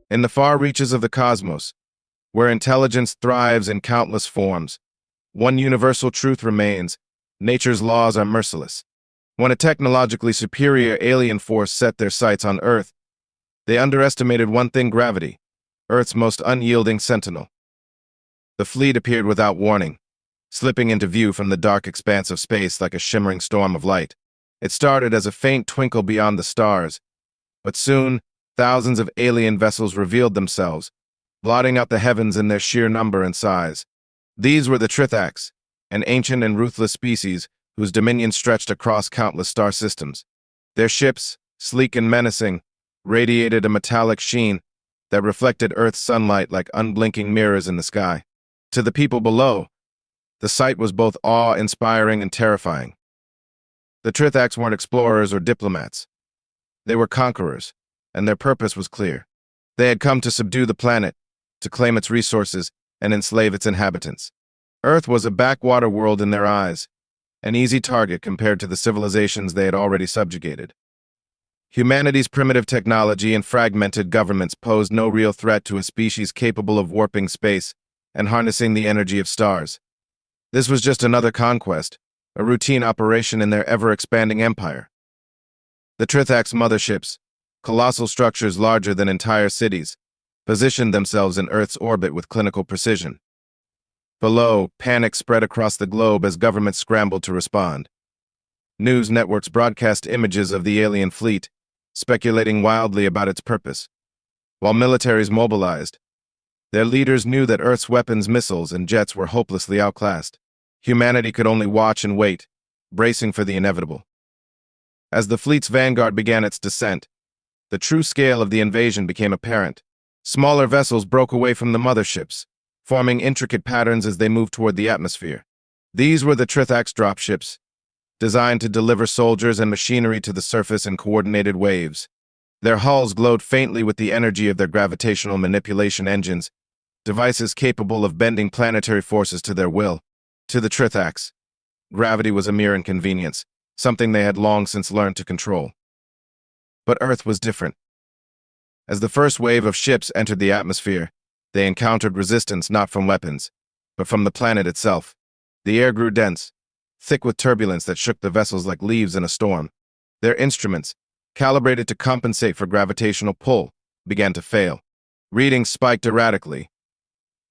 In the far reaches of the cosmos, where intelligence thrives in countless forms, one universal truth remains: nature's laws are merciless. When a technologically superior alien force set their sights on Earth, they underestimated one thing: gravity, Earth's most unyielding sentinel. The fleet appeared without warning, slipping into view from the dark expanse of space like a shimmering storm of light. It started as a faint twinkle beyond the stars, but soon thousands of alien vessels revealed themselves, blotting out the heavens in their sheer number and size. These were the Trithaks, an ancient and ruthless species whose dominion stretched across countless star systems. Their ships, sleek and menacing, radiated a metallic sheen that reflected Earth's sunlight like unblinking mirrors in the sky. To the people below, the sight was both awe-inspiring and terrifying. The Trithaks weren't explorers or diplomats. They were conquerors, and their purpose was clear. They had come to subdue the planet, to claim its resources, and enslave its inhabitants. Earth was a backwater world in their eyes, an easy target compared to the civilizations they had already subjugated. Humanity's primitive technology and fragmented governments posed no real threat to a species capable of warping space and harnessing the energy of stars. This was just another conquest, a routine operation in their ever-expanding empire. The Trithaks' motherships, colossal structures larger than entire cities, positioned themselves in Earth's orbit with clinical precision. Below, panic spread across the globe as governments scrambled to respond. News networks broadcast images of the alien fleet, speculating wildly about its purpose. While militaries mobilized, their leaders knew that Earth's weapons, missiles, and jets were hopelessly outclassed. Humanity could only watch and wait, bracing for the inevitable. As the fleet's vanguard began its descent, the true scale of the invasion became apparent. Smaller vessels broke away from the motherships, forming intricate patterns as they moved toward the atmosphere. These were the Trithaks dropships, designed to deliver soldiers and machinery to the surface in coordinated waves. Their hulls glowed faintly with the energy of their gravitational manipulation engines, devices capable of bending planetary forces to their will. To the Trithaks, gravity was a mere inconvenience, something they had long since learned to control. But Earth was different. As the first wave of ships entered the atmosphere, they encountered resistance not from weapons, but from the planet itself. The air grew dense, thick with turbulence that shook the vessels like leaves in a storm. Their instruments, calibrated to compensate for gravitational pull, began to fail. Readings spiked erratically,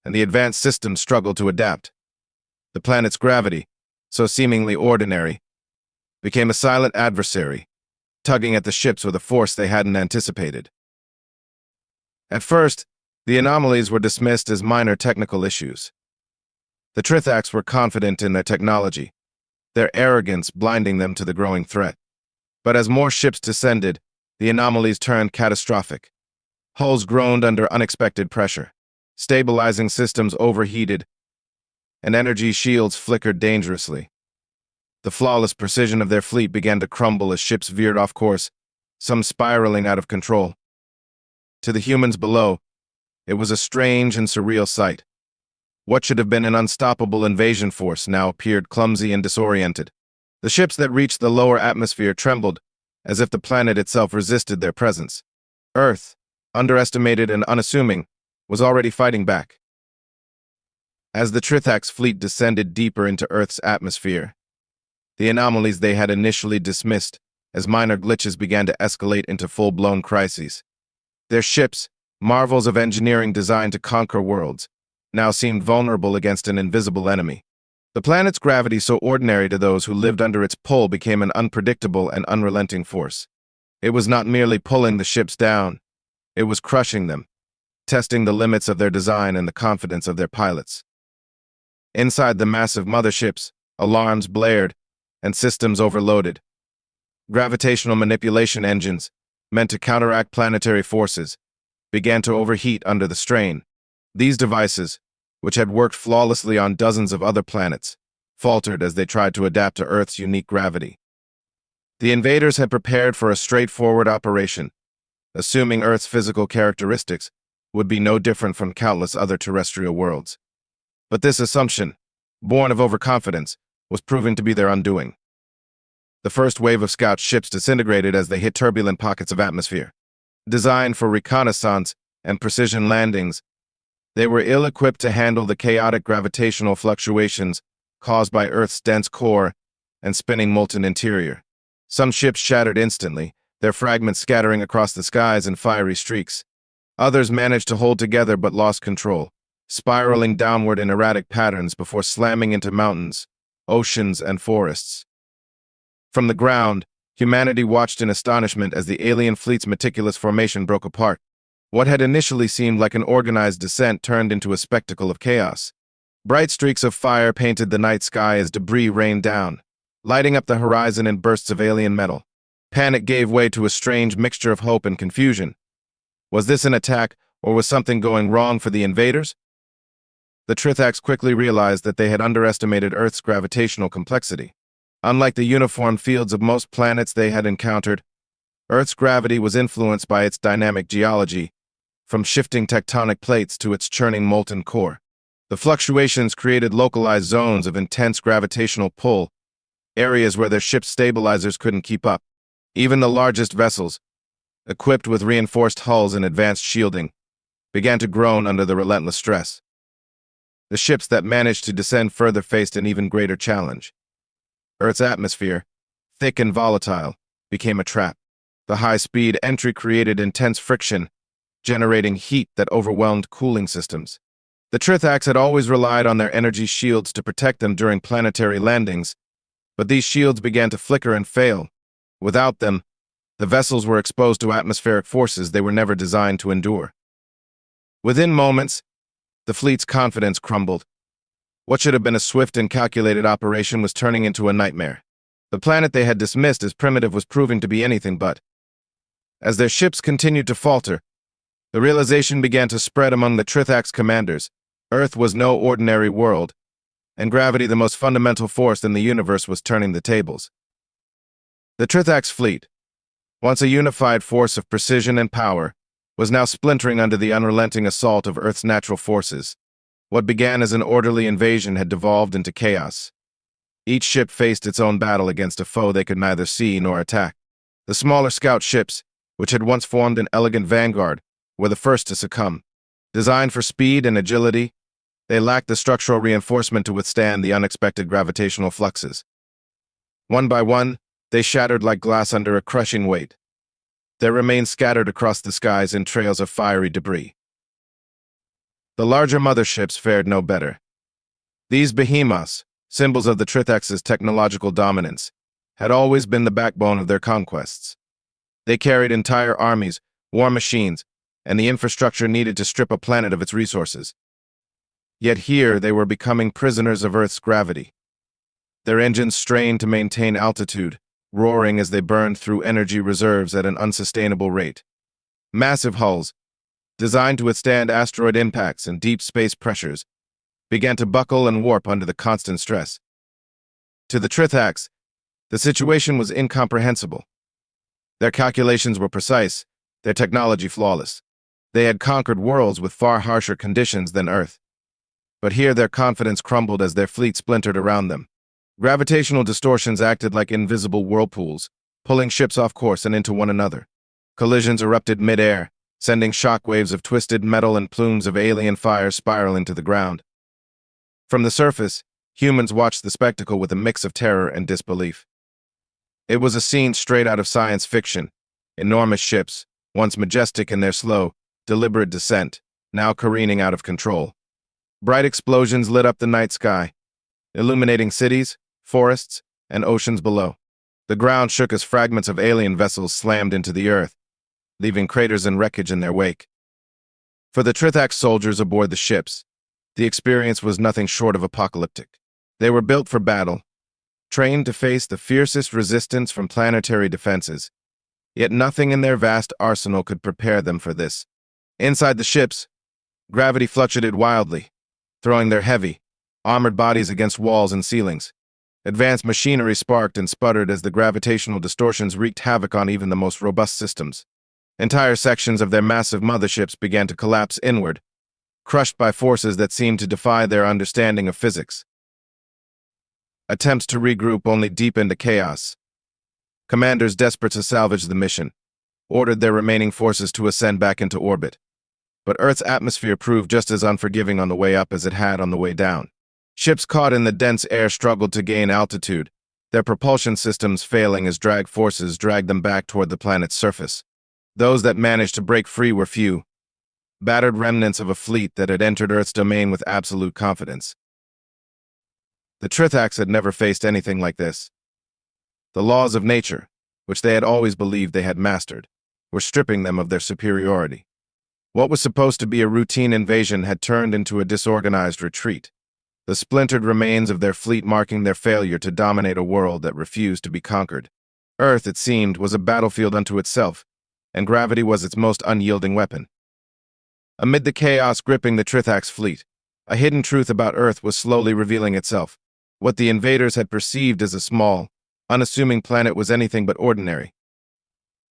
and the advanced systems struggled to adapt. The planet's gravity, so seemingly ordinary, became a silent adversary, tugging at the ships with a force they hadn't anticipated. At first, the anomalies were dismissed as minor technical issues. The Trithaks were confident in their technology, their arrogance blinding them to the growing threat. But as more ships descended, the anomalies turned catastrophic. Hulls groaned under unexpected pressure. Stabilizing systems overheated, and energy shields flickered dangerously. The flawless precision of their fleet began to crumble as ships veered off course, some spiraling out of control. To the humans below, it was a strange and surreal sight. What should have been an unstoppable invasion force now appeared clumsy and disoriented. The ships that reached the lower atmosphere trembled, as if the planet itself resisted their presence. Earth, underestimated and unassuming, was already fighting back. As the Trithaks' fleet descended deeper into Earth's atmosphere, the anomalies they had initially dismissed as minor glitches began to escalate into full-blown crises. Their ships, marvels of engineering designed to conquer worlds, now seemed vulnerable against an invisible enemy. The planet's gravity, so ordinary to those who lived under its pull, became an unpredictable and unrelenting force. It was not merely pulling the ships down, it was crushing them, testing the limits of their design and the confidence of their pilots. Inside the massive motherships, alarms blared and systems overloaded. Gravitational manipulation engines, meant to counteract planetary forces, began to overheat under the strain. These devices, which had worked flawlessly on dozens of other planets, faltered as they tried to adapt to Earth's unique gravity. The invaders had prepared for a straightforward operation, assuming Earth's physical characteristics would be no different from countless other terrestrial worlds. But this assumption, born of overconfidence, was proving to be their undoing. The first wave of scout ships disintegrated as they hit turbulent pockets of atmosphere. Designed for reconnaissance and precision landings, they were ill-equipped to handle the chaotic gravitational fluctuations caused by Earth's dense core and spinning molten interior. Some ships shattered instantly, their fragments scattering across the skies in fiery streaks. Others managed to hold together but lost control, spiraling downward in erratic patterns before slamming into mountains, oceans, and forests. From the ground, humanity watched in astonishment as the alien fleet's meticulous formation broke apart. What had initially seemed like an organized descent turned into a spectacle of chaos. Bright streaks of fire painted the night sky as debris rained down, lighting up the horizon in bursts of alien metal. Panic gave way to a strange mixture of hope and confusion. Was this an attack, or was something going wrong for the invaders? The Trithax quickly realized that they had underestimated Earth's gravitational complexity. Unlike the uniform fields of most planets they had encountered, Earth's gravity was influenced by its dynamic geology, from shifting tectonic plates to its churning molten core. The fluctuations created localized zones of intense gravitational pull, areas where their ship's stabilizers couldn't keep up. Even the largest vessels, equipped with reinforced hulls and advanced shielding, began to groan under the relentless stress. The ships that managed to descend further faced an even greater challenge. Earth's atmosphere, thick and volatile, became a trap. The high-speed entry created intense friction, generating heat that overwhelmed cooling systems. The Trithax had always relied on their energy shields to protect them during planetary landings, but these shields began to flicker and fail. Without them, the vessels were exposed to atmospheric forces they were never designed to endure. Within moments, the fleet's confidence crumbled. What should have been a swift and calculated operation was turning into a nightmare. The planet they had dismissed as primitive was proving to be anything but. As their ships continued to falter, the realization began to spread among the Trithax commanders. Earth was no ordinary world, and gravity, the most fundamental force in the universe, was turning the tables. The Trithax fleet, once a unified force of precision and power, was now splintering under the unrelenting assault of Earth's natural forces. What began as an orderly invasion had devolved into chaos. Each ship faced its own battle against a foe they could neither see nor attack. The smaller scout ships, which had once formed an elegant vanguard, were the first to succumb. Designed for speed and agility, they lacked the structural reinforcement to withstand the unexpected gravitational fluxes. One by one, they shattered like glass under a crushing weight. Their remains scattered across the skies in trails of fiery debris. The larger motherships fared no better. These behemoths, symbols of the Trithax's technological dominance, had always been the backbone of their conquests. They carried entire armies, war machines, and the infrastructure needed to strip a planet of its resources. Yet here they were becoming prisoners of Earth's gravity. Their engines strained to maintain altitude, roaring as they burned through energy reserves at an unsustainable rate. Massive hulls, designed to withstand asteroid impacts and deep space pressures, began to buckle and warp under the constant stress. To the Trithax, the situation was incomprehensible. Their calculations were precise, their technology flawless. They had conquered worlds with far harsher conditions than Earth. But here their confidence crumbled as their fleet splintered around them. Gravitational distortions acted like invisible whirlpools, pulling ships off course and into one another. Collisions erupted mid-air, sending shockwaves of twisted metal and plumes of alien fire spiraling to the ground. From the surface, humans watched the spectacle with a mix of terror and disbelief. It was a scene straight out of science fiction. Enormous ships, once majestic in their slow, deliberate descent, now careening out of control. Bright explosions lit up the night sky, illuminating cities, forests, and oceans below. The ground shook as fragments of alien vessels slammed into the earth, leaving craters and wreckage in their wake. For the Trithax soldiers aboard the ships, the experience was nothing short of apocalyptic. They were built for battle, trained to face the fiercest resistance from planetary defenses, yet nothing in their vast arsenal could prepare them for this. Inside the ships, gravity fluctuated wildly, throwing their heavy, armored bodies against walls and ceilings. Advanced machinery sparked and sputtered as the gravitational distortions wreaked havoc on even the most robust systems. Entire sections of their massive motherships began to collapse inward, crushed by forces that seemed to defy their understanding of physics. Attempts to regroup only deepened the chaos. Commanders desperate to salvage the mission ordered their remaining forces to ascend back into orbit. but Earth's atmosphere proved just as unforgiving on the way up as it had on the way down. Ships caught in the dense air struggled to gain altitude, their propulsion systems failing as drag forces dragged them back toward the planet's surface. Those that managed to break free were few, battered remnants of a fleet that had entered Earth's domain with absolute confidence. The Trithax had never faced anything like this. The laws of nature, which they had always believed they had mastered, were stripping them of their superiority. What was supposed to be a routine invasion had turned into a disorganized retreat, the splintered remains of their fleet marking their failure to dominate a world that refused to be conquered. Earth, it seemed, was a battlefield unto itself, and gravity was its most unyielding weapon. Amid the chaos gripping the Trithax fleet, a hidden truth about Earth was slowly revealing itself. What the invaders had perceived as a small, unassuming planet was anything but ordinary.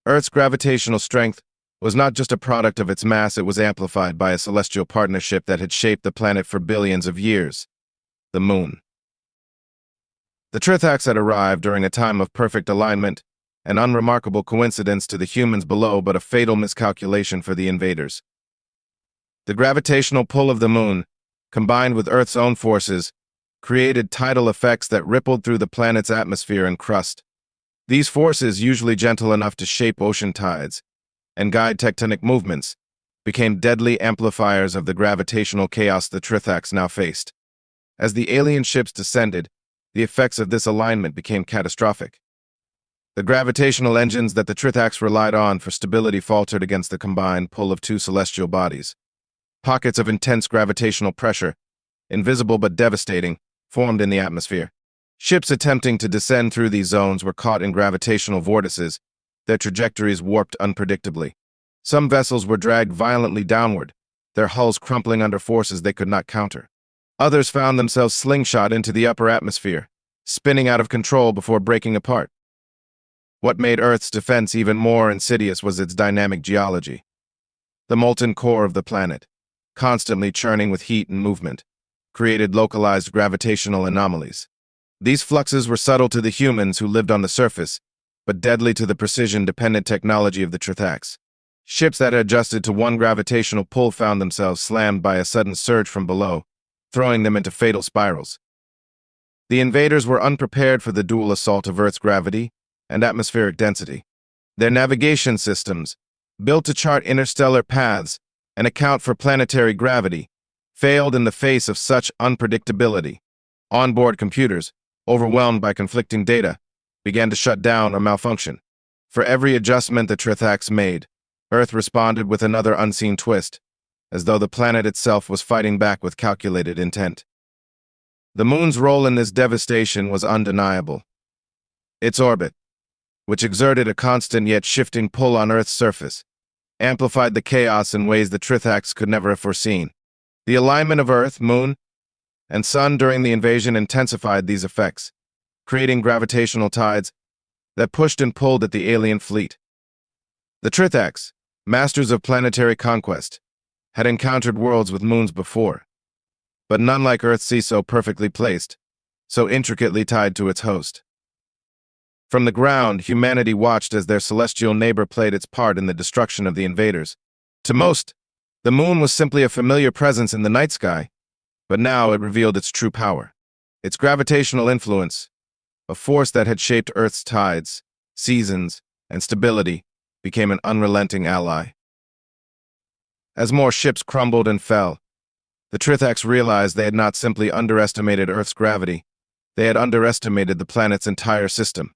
Earth's gravitational strength was not just a product of its mass, it was amplified by a celestial partnership that had shaped the planet for billions of years: the Moon. The Trithax had arrived during a time of perfect alignment, an unremarkable coincidence to the humans below but a fatal miscalculation for the invaders. The gravitational pull of the Moon, combined with Earth's own forces, created tidal effects that rippled through the planet's atmosphere and crust. These forces, usually gentle enough to shape ocean tides and guide tectonic movements, became deadly amplifiers of the gravitational chaos the Trithax now faced. As the alien ships descended, the effects of this alignment became catastrophic. The gravitational engines that the Trithax relied on for stability faltered against the combined pull of two celestial bodies. Pockets of intense gravitational pressure, invisible but devastating, formed in the atmosphere. Ships attempting to descend through these zones were caught in gravitational vortices, their trajectories warped unpredictably. Some vessels were dragged violently downward, their hulls crumpling under forces they could not counter. Others found themselves slingshot into the upper atmosphere, spinning out of control before breaking apart. What made Earth's defense even more insidious was its dynamic geology. The molten core of the planet, constantly churning with heat and movement, created localized gravitational anomalies. These fluxes were subtle to the humans who lived on the surface, but deadly to the precision-dependent technology of the Trithax. Ships that had adjusted to one gravitational pull found themselves slammed by a sudden surge from below, throwing them into fatal spirals. The invaders were unprepared for the dual assault of Earth's gravity and atmospheric density. Their navigation systems, built to chart interstellar paths and account for planetary gravity, failed in the face of such unpredictability. Onboard computers, overwhelmed by conflicting data, began to shut down or malfunction. For every adjustment the Trithax made, Earth responded with another unseen twist, as though the planet itself was fighting back with calculated intent. The Moon's role in this devastation was undeniable. Its orbit, which exerted a constant yet shifting pull on Earth's surface, amplified the chaos in ways the Trithax could never have foreseen. The alignment of Earth, Moon, and Sun during the invasion intensified these effects, creating gravitational tides that pushed and pulled at the alien fleet. The Trithax, masters of planetary conquest, had encountered worlds with moons before, but none like Earth's so perfectly placed, so intricately tied to its host. From the ground, humanity watched as their celestial neighbor played its part in the destruction of the invaders. To most, the Moon was simply a familiar presence in the night sky, but now it revealed its true power. Its gravitational influence, a force that had shaped Earth's tides, seasons, and stability, became an unrelenting ally. As more ships crumbled and fell, the Trithax realized they had not simply underestimated Earth's gravity, they had underestimated the planet's entire system.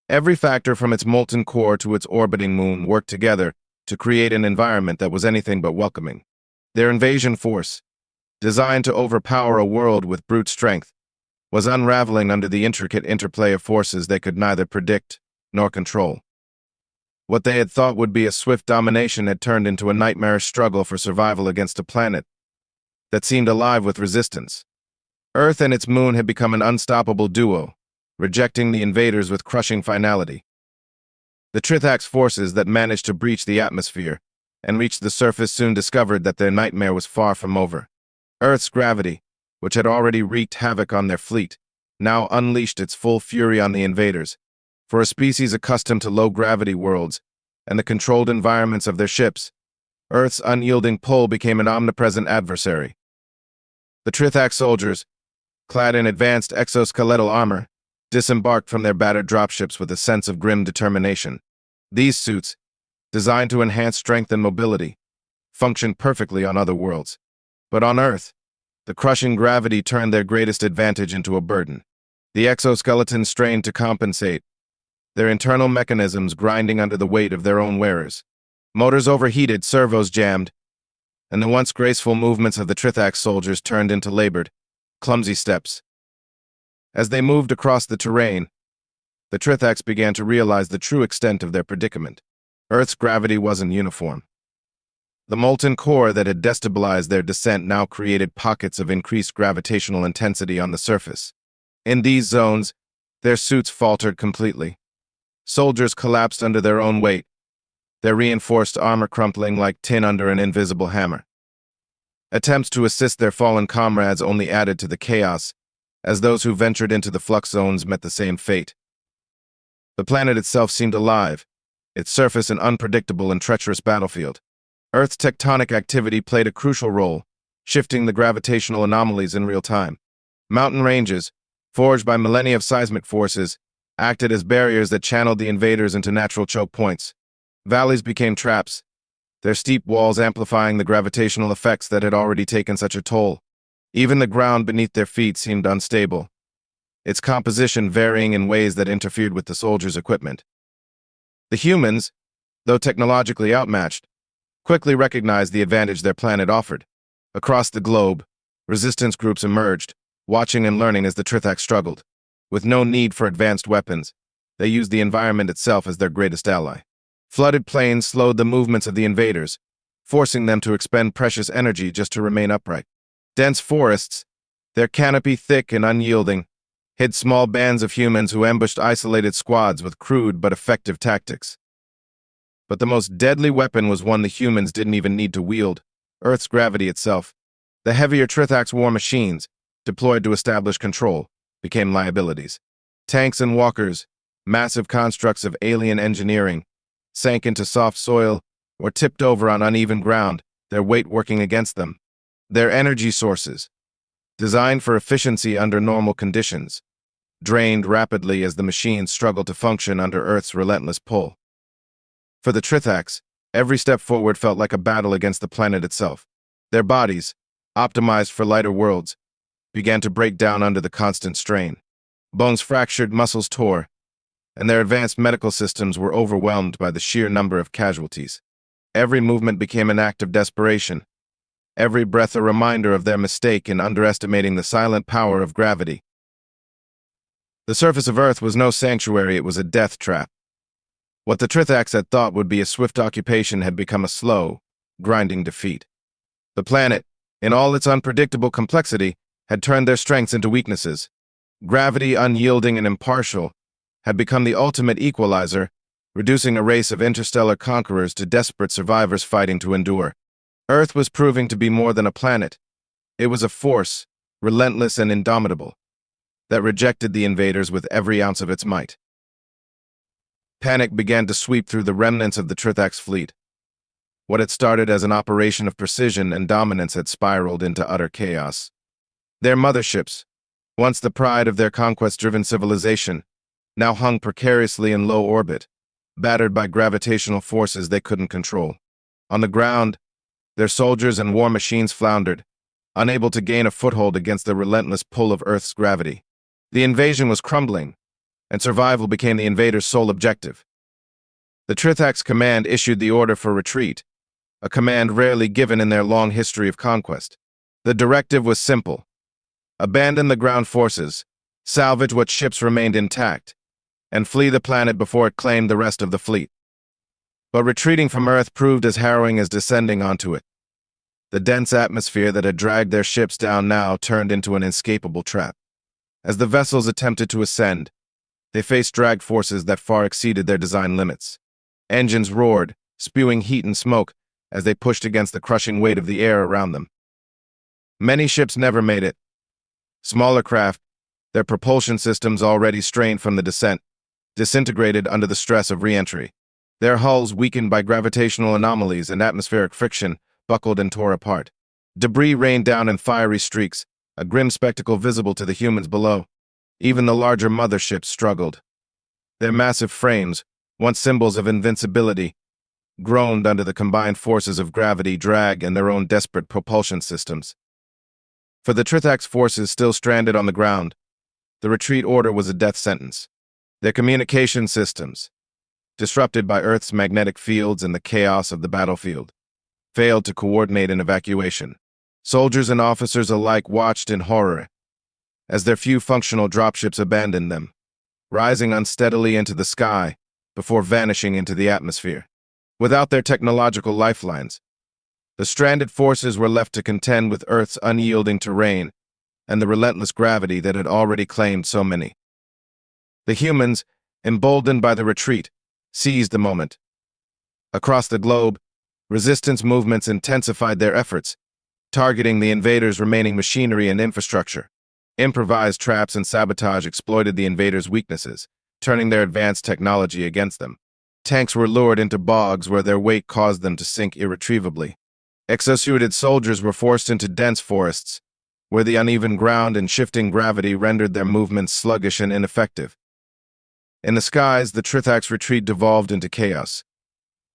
Every factor from its molten core to its orbiting moon worked together to create an environment that was anything but welcoming. Their invasion force, designed to overpower a world with brute strength, was unraveling under the intricate interplay of forces they could neither predict nor control. What they had thought would be a swift domination had turned into a nightmarish struggle for survival against a planet that seemed alive with resistance. Earth and its moon had become an unstoppable duo, rejecting the invaders with crushing finality. The Trithax forces that managed to breach the atmosphere and reach the surface soon discovered that their nightmare was far from over. Earth's gravity, which had already wreaked havoc on their fleet, now unleashed its full fury on the invaders. For a species accustomed to low-gravity worlds and the controlled environments of their ships, Earth's unyielding pull became an omnipresent adversary. The Trithak soldiers, clad in advanced exoskeletal armor, disembarked from their battered dropships with a sense of grim determination. These suits, designed to enhance strength and mobility, functioned perfectly on other worlds. But on Earth, the crushing gravity turned their greatest advantage into a burden. The exoskeletons strained to compensate, their internal mechanisms grinding under the weight of their own wearers. Motors overheated, servos jammed, and the once graceful movements of the Trithak soldiers turned into labored, clumsy steps. As they moved across the terrain, the Trithaks began to realize the true extent of their predicament. Earth's gravity wasn't uniform. The molten core that had destabilized their descent now created pockets of increased gravitational intensity on the surface. In these zones, their suits faltered completely. Soldiers collapsed under their own weight, their reinforced armor crumpling like tin under an invisible hammer. Attempts to assist their fallen comrades only added to the chaos, as those who ventured into the flux zones met the same fate. The planet itself seemed alive, its surface an unpredictable and treacherous battlefield. Earth's tectonic activity played a crucial role, shifting the gravitational anomalies in real time. Mountain ranges, forged by millennia of seismic forces, acted as barriers that channeled the invaders into natural choke points. Valleys became traps, their steep walls amplifying the gravitational effects that had already taken such a toll. Even the ground beneath their feet seemed unstable, its composition varying in ways that interfered with the soldiers' equipment. The humans, though technologically outmatched, quickly recognized the advantage their planet offered. Across the globe, resistance groups emerged, watching and learning as the Trithaks struggled. With no need for advanced weapons, they used the environment itself as their greatest ally. Flooded plains slowed the movements of the invaders, forcing them to expend precious energy just to remain upright. Dense forests, their canopy thick and unyielding, hid small bands of humans who ambushed isolated squads with crude but effective tactics. But the most deadly weapon was one the humans didn't even need to wield: Earth's gravity itself. The heavier Trithaks war machines, deployed to establish control, became liabilities. Tanks and walkers, massive constructs of alien engineering, sank into soft soil or tipped over on uneven ground, their weight working against them. Their energy sources, designed for efficiency under normal conditions, drained rapidly as the machines struggled to function under Earth's relentless pull. For the Trithaks, every step forward felt like a battle against the planet itself. Their bodies, optimized for lighter worlds, began to break down under the constant strain. Bones fractured, muscles tore, and their advanced medical systems were overwhelmed by the sheer number of casualties. Every movement became an act of desperation, every breath a reminder of their mistake in underestimating the silent power of gravity. The surface of Earth was no sanctuary, it was a death trap. What the Trithaks had thought would be a swift occupation had become a slow, grinding defeat. The planet, in all its unpredictable complexity, had turned their strengths into weaknesses. Gravity, unyielding and impartial, had become the ultimate equalizer, reducing a race of interstellar conquerors to desperate survivors fighting to endure. Earth was proving to be more than a planet. It was a force, relentless and indomitable, that rejected the invaders with every ounce of its might. Panic began to sweep through the remnants of the Trithaks fleet. What had started as an operation of precision and dominance had spiraled into utter chaos. Their motherships, once the pride of their conquest-driven civilization, now hung precariously in low orbit, battered by gravitational forces they couldn't control. On the ground, their soldiers and war machines floundered, unable to gain a foothold against the relentless pull of Earth's gravity. The invasion was crumbling, and survival became the invaders' sole objective. The Trithaks' command issued the order for retreat, a command rarely given in their long history of conquest. The directive was simple: abandon the ground forces, salvage what ships remained intact, and flee the planet before it claimed the rest of the fleet. But retreating from Earth proved as harrowing as descending onto it. The dense atmosphere that had dragged their ships down now turned into an inescapable trap. As the vessels attempted to ascend, they faced drag forces that far exceeded their design limits. Engines roared, spewing heat and smoke as they pushed against the crushing weight of the air around them. Many ships never made it. Smaller craft, their propulsion systems already strained from the descent, disintegrated under the stress of re-entry. Their hulls, weakened by gravitational anomalies and atmospheric friction, buckled and tore apart. Debris rained down in fiery streaks, a grim spectacle visible to the humans below. Even the larger motherships struggled. Their massive frames, once symbols of invincibility, groaned under the combined forces of gravity, drag, and their own desperate propulsion systems. For the Trithax forces still stranded on the ground, the retreat order was a death sentence. Their communication systems, disrupted by Earth's magnetic fields and the chaos of the battlefield, failed to coordinate an evacuation. Soldiers and officers alike watched in horror as their few functional dropships abandoned them, rising unsteadily into the sky before vanishing into the atmosphere. Without their technological lifelines, the stranded forces were left to contend with Earth's unyielding terrain and the relentless gravity that had already claimed so many. The humans, emboldened by the retreat, seized the moment. Across the globe, resistance movements intensified their efforts, targeting the invaders' remaining machinery and infrastructure. Improvised traps and sabotage exploited the invaders' weaknesses, turning their advanced technology against them. Tanks were lured into bogs where their weight caused them to sink irretrievably. Exosuited soldiers were forced into dense forests, where the uneven ground and shifting gravity rendered their movements sluggish and ineffective. In the skies, the Trithax retreat devolved into chaos.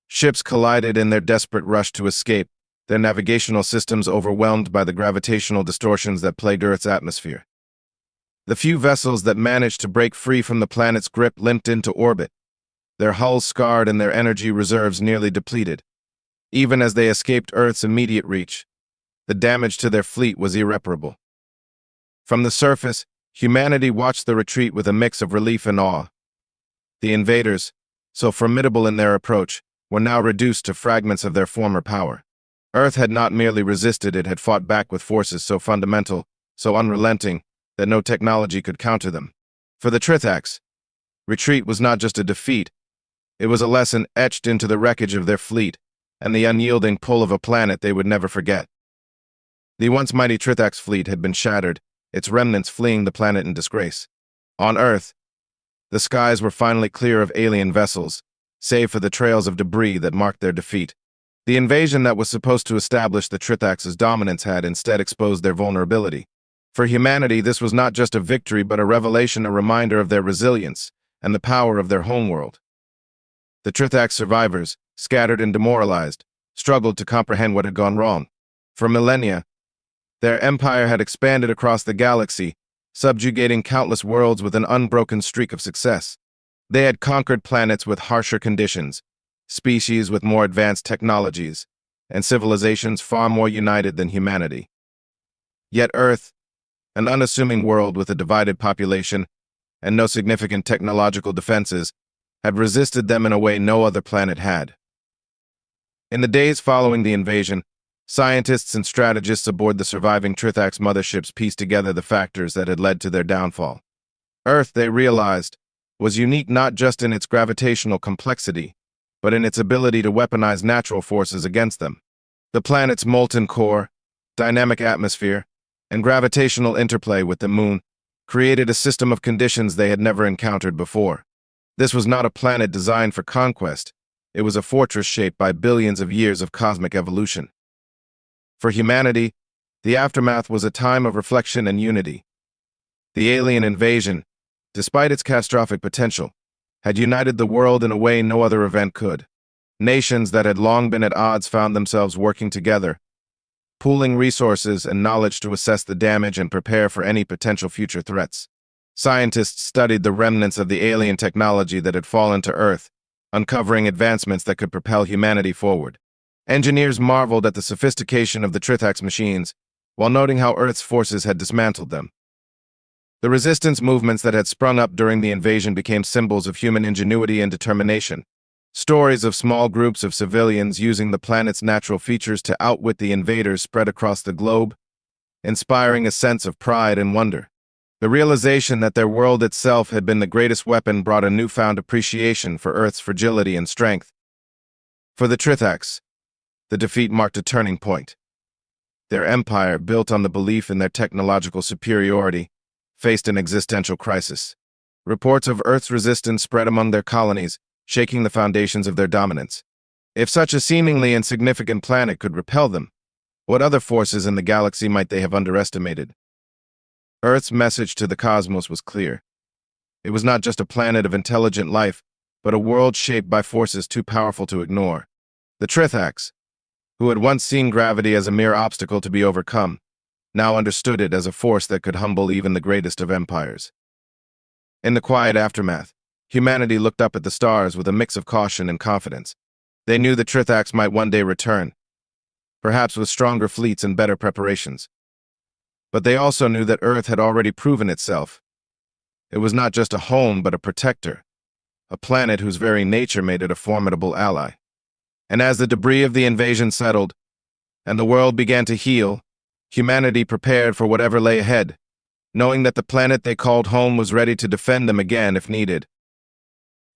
Ships collided in their desperate rush to escape, their navigational systems overwhelmed by the gravitational distortions that plagued Earth's atmosphere. The few vessels that managed to break free from the planet's grip limped into orbit, their hulls scarred and their energy reserves nearly depleted. Even as they escaped Earth's immediate reach, the damage to their fleet was irreparable. From the surface, humanity watched the retreat with a mix of relief and awe. The invaders, so formidable in their approach, were now reduced to fragments of their former power. Earth had not merely resisted, it had fought back with forces so fundamental, so unrelenting, that no technology could counter them. For the Trithax, retreat was not just a defeat, it was a lesson etched into the wreckage of their fleet and the unyielding pull of a planet they would never forget. The once mighty Trithax fleet had been shattered, its remnants fleeing the planet in disgrace. On Earth, the skies were finally clear of alien vessels, save for the trails of debris that marked their defeat. The invasion that was supposed to establish the Trithax's dominance had instead exposed their vulnerability. For humanity, this was not just a victory but a revelation, a reminder of their resilience and the power of their homeworld. The Trithax survivors, scattered and demoralized, struggled to comprehend what had gone wrong. For millennia, their empire had expanded across the galaxy, subjugating countless worlds with an unbroken streak of success. They had conquered planets with harsher conditions, species with more advanced technologies, and civilizations far more united than humanity. Yet Earth, an unassuming world with a divided population and no significant technological defenses, had resisted them in a way no other planet had. In the days following the invasion, scientists and strategists aboard the surviving Trithax motherships pieced together the factors that had led to their downfall. Earth, they realized, was unique not just in its gravitational complexity, but in its ability to weaponize natural forces against them. The planet's molten core, dynamic atmosphere, and gravitational interplay with the moon created a system of conditions they had never encountered before. This was not a planet designed for conquest, it was a fortress shaped by billions of years of cosmic evolution. For humanity, the aftermath was a time of reflection and unity. The alien invasion, despite its catastrophic potential, had united the world in a way no other event could. Nations that had long been at odds found themselves working together, pooling resources and knowledge to assess the damage and prepare for any potential future threats. Scientists studied the remnants of the alien technology that had fallen to Earth, uncovering advancements that could propel humanity forward. Engineers marveled at the sophistication of the Trithax machines, while noting how Earth's forces had dismantled them. The resistance movements that had sprung up during the invasion became symbols of human ingenuity and determination. Stories of small groups of civilians using the planet's natural features to outwit the invaders spread across the globe, inspiring a sense of pride and wonder. The realization that their world itself had been the greatest weapon brought a newfound appreciation for Earth's fragility and strength. For the Trithax, the defeat marked a turning point. Their empire, built on the belief in their technological superiority, faced an existential crisis. Reports of Earth's resistance spread among their colonies, shaking the foundations of their dominance. If such a seemingly insignificant planet could repel them, what other forces in the galaxy might they have underestimated? Earth's message to the cosmos was clear. It was not just a planet of intelligent life, but a world shaped by forces too powerful to ignore. The Trithaks, who had once seen gravity as a mere obstacle to be overcome, now understood it as a force that could humble even the greatest of empires. In the quiet aftermath, humanity looked up at the stars with a mix of caution and confidence. They knew the Trithaks might one day return, perhaps with stronger fleets and better preparations. But they also knew that Earth had already proven itself. It was not just a home, but a protector, a planet whose very nature made it a formidable ally. And as the debris of the invasion settled, and the world began to heal, humanity prepared for whatever lay ahead, knowing that the planet they called home was ready to defend them again if needed.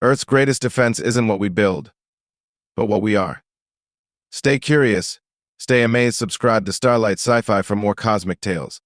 Earth's greatest defense isn't what we build, but what we are. Stay curious, stay amazed, subscribe to Starlight Sci-Fi for more cosmic tales.